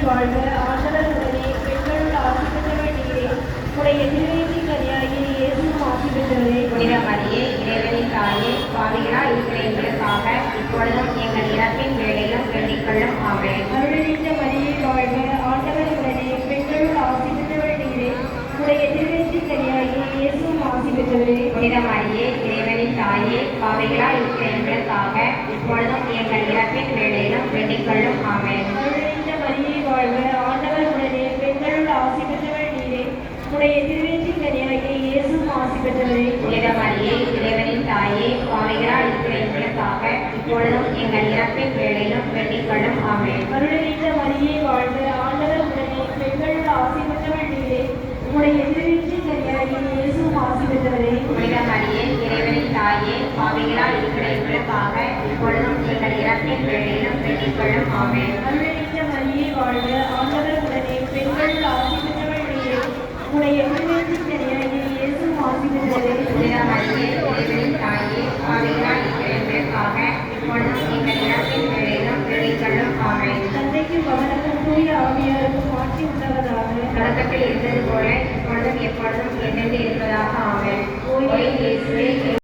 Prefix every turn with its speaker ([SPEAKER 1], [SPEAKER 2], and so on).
[SPEAKER 1] வாழ்க. ஆண்டவர் உடனே பெண்களுள் ஆசி பெற்றவர் நீரே. உடைய திருவயிற்றின் கனியாகிய இயேசுவும் ஆசி பெற்றவரே.
[SPEAKER 2] புனித மரியே, இறைவனின் தாயே, பாவிகளாய் இருக்கிற எங்களுக்காக இப்பொழுதும் எங்கள் இறப்பின் வேளையிலும் வேண்டிக் கொள்ளும். ஆமென்.
[SPEAKER 1] அருள்நிறைந்த மரியே வாழ்க. ஆண்டவர் உடனே பெண்களுள் ஆசி பெற்றவர் நீரே. உடைய திருவயிற்றின் கனியாகிய இயேசுவும் ஆசி பெற்றவரே.
[SPEAKER 2] புனித மரியே, இறைவனின் தாயே, பாவிகளாய் இருக்கிற எங்களுக்காக இப்பொழுதும் எங்கள் இறப்பின் வேளையிலும் வேண்டிக் கொள்ளும். ஆமென்.
[SPEAKER 1] அருள்நிறைந்த மரியே வாழ்க. ஆண்டவர் உடனே பெண்களுள் ஆசி பெற்றவர் நீரே. உடைய திருவயிற்றின் கனியாகிய இயேசுவும் ஆசி பெற்றவரே.
[SPEAKER 2] புனித மரியே, இறைவனின் தாயே, பாவிகளாய் இருக்கிற எங்களுக்காக இப்பொழுதும் எங்கள் இறப்பின் வேளையிலும் வேண்டிக் கொள்ளும். ஆமென்.
[SPEAKER 1] அருள்நிறைந்த மரியே வாழ்க. ஆண்டவர் உடனே பெண்களுள் ஆசி பெற்றவர் நீரே. உடைய திருவயிற்றின் கனியாகிய இயேசுவும் ஆசி பெற்றவரே.
[SPEAKER 2] புனித மரியே, இறைவனின் தாயே, பாவிகளாய் இருக்கிற எங்களுக்காக இப்பொழுதும் எங்கள் இறப்பின் வேளையிலும் வேண்டிக் கொள்ளும். ஆமென்.
[SPEAKER 1] அருள்நிறைந்த மரியே வாழ்க. ஆண்டவர் உடனே பெண்களுள் ஆசி பெற்றவர் நீரே. உடைய திருவயிற்றின் கனியாகிய இயேசுவும் ஆசி பெற்றவரே.
[SPEAKER 2] புனித மரியே, இறைவனின் தாயே, பாவிகளாய் இருக்கிற எங்களுக்காக இப்பொழுதும் எங்கள் இறப்பின் வேளையிலும் வேண்டிக் கொள்ளும். ஆமென்.
[SPEAKER 1] தந்தைக்கும் மகனுக்கும் தூய ஆவியாருக்கும் ஆட்சி உண்டாவதாக.
[SPEAKER 2] தொடக்கத்தில் இருந்தது போல இப்பொழுதும் எப்பொழுதும் என்றென்று இருப்பதாக. ஆமென்.
[SPEAKER 1] ஓ
[SPEAKER 2] ஓ இயேசுவே,